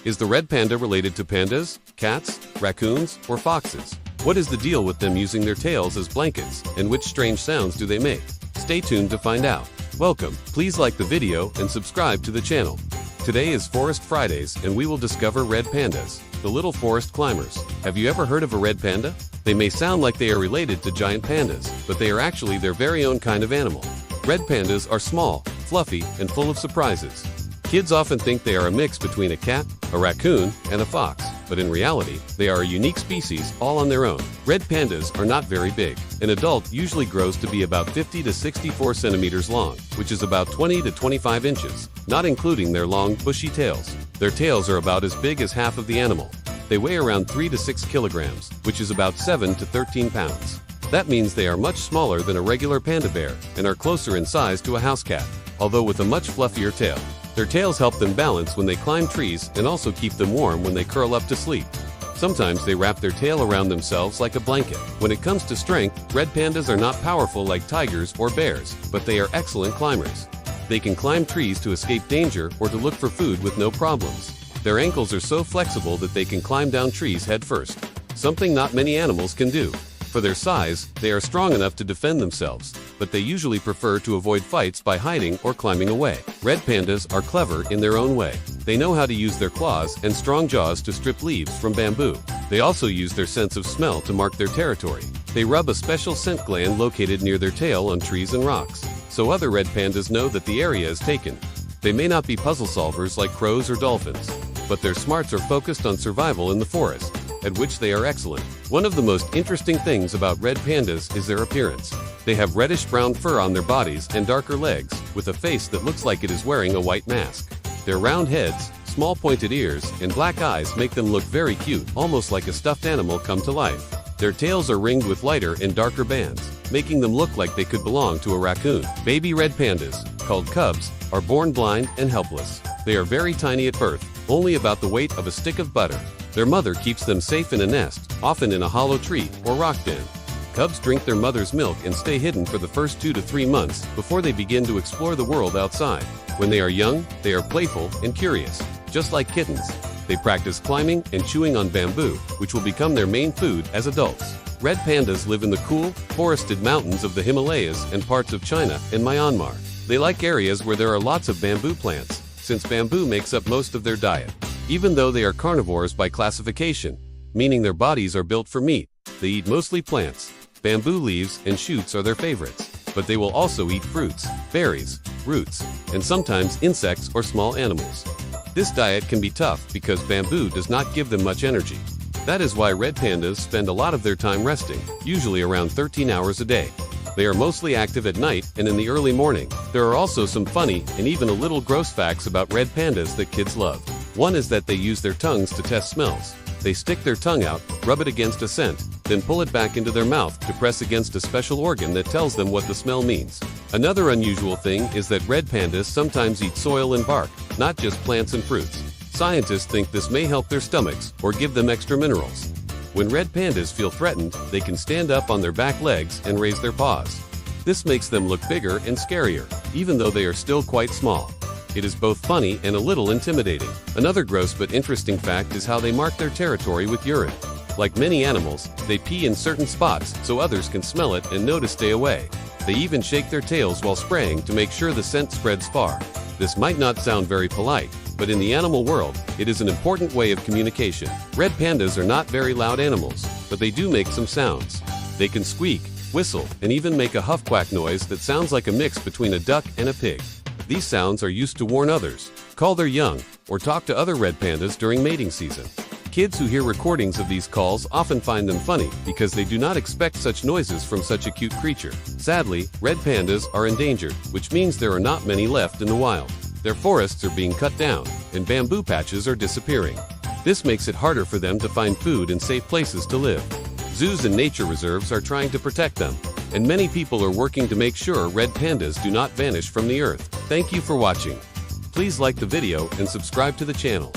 Is the red panda related to pandas, cats, raccoons, or foxes? What is the deal with them using their tails as blankets, and which strange sounds do they make? Stay tuned to find out. Welcome, please like the video and subscribe to the channel. Today is Forest Fridays and we will discover red pandas, the little forest climbers. Have you ever heard of a red panda? They may sound like they are related to giant pandas, but they are actually their very own kind of animal. Red pandas are small, fluffy, and full of surprises. Kids often think they are a mix between a cat, a raccoon, and a fox, but in reality, they are a unique species all on their own. Red pandas are not very big. An adult usually grows to be about 50 to 64 centimeters long, which is about 20 to 25 inches, not including their long, bushy tails. Their tails are about as big as half of the animal. They weigh around 3 to 6 kilograms, which is about 7 to 13 pounds. That means they are much smaller than a regular panda bear and are closer in size to a house cat, although with a much fluffier tail. Their tails help them balance when they climb trees and also keep them warm when they curl up to sleep. Sometimes they wrap their tail around themselves like a blanket. When it comes to strength, red pandas are not powerful like tigers or bears, but they are excellent climbers. They can climb trees to escape danger or to look for food with no problems. Their ankles are so flexible that they can climb down trees head first, something not many animals can do. For their size, they are strong enough to defend themselves, but they usually prefer to avoid fights by hiding or climbing away. Red pandas are clever in their own way. They know how to use their claws and strong jaws to strip leaves from bamboo. They also use their sense of smell to mark their territory. They rub a special scent gland located near their tail on trees and rocks, so other red pandas know that the area is taken. They may not be puzzle solvers like crows or dolphins, but their smarts are focused on survival in the forest, at which they are excellent. One of the most interesting things about red pandas is their appearance. They have reddish-brown fur on their bodies and darker legs, with a face that looks like it is wearing a white mask. Their round heads, small pointed ears, and black eyes make them look very cute, almost like a stuffed animal come to life. Their tails are ringed with lighter and darker bands, making them look like they could belong to a raccoon. Baby red pandas, called cubs, are born blind and helpless. They are very tiny at birth, only about the weight of a stick of butter. Their mother keeps them safe in a nest, often in a hollow tree or rock den. Cubs drink their mother's milk and stay hidden for the first 2 to 3 months before they begin to explore the world outside. When they are young, they are playful and curious, just like kittens. They practice climbing and chewing on bamboo, which will become their main food as adults. Red pandas live in the cool, forested mountains of the Himalayas and parts of China and Myanmar. They like areas where there are lots of bamboo plants, since bamboo makes up most of their diet. Even though they are carnivores by classification, meaning their bodies are built for meat, they eat mostly plants. Bamboo leaves and shoots are their favorites, but they will also eat fruits, berries, roots, and sometimes insects or small animals. This diet can be tough because bamboo does not give them much energy. That is why red pandas spend a lot of their time resting, usually around 13 hours a day. They are mostly active at night and in the early morning. There are also some funny and even a little gross facts about red pandas that kids love. One is that they use their tongues to test smells. They stick their tongue out, rub it against a scent, then pull it back into their mouth to press against a special organ that tells them what the smell means. Another unusual thing is that red pandas sometimes eat soil and bark, not just plants and fruits. Scientists think this may help their stomachs or give them extra minerals. When red pandas feel threatened, they can stand up on their back legs and raise their paws. This makes them look bigger and scarier, even though they are still quite small. It is both funny and a little intimidating. Another gross but interesting fact is how they mark their territory with urine. Like many animals, they pee in certain spots so others can smell it and know to stay away. They even shake their tails while spraying to make sure the scent spreads far. This might not sound very polite, but in the animal world, it is an important way of communication. Red pandas are not very loud animals, but they do make some sounds. They can squeak, whistle, and even make a huff-quack noise that sounds like a mix between a duck and a pig. These sounds are used to warn others, call their young, or talk to other red pandas during mating season. Kids who hear recordings of these calls often find them funny because they do not expect such noises from such a cute creature. Sadly, red pandas are endangered, which means there are not many left in the wild. Their forests are being cut down, and bamboo patches are disappearing. This makes it harder for them to find food and safe places to live. Zoos and nature reserves are trying to protect them, and many people are working to make sure red pandas do not vanish from the earth. Thank you for watching. Please like the video and subscribe to the channel.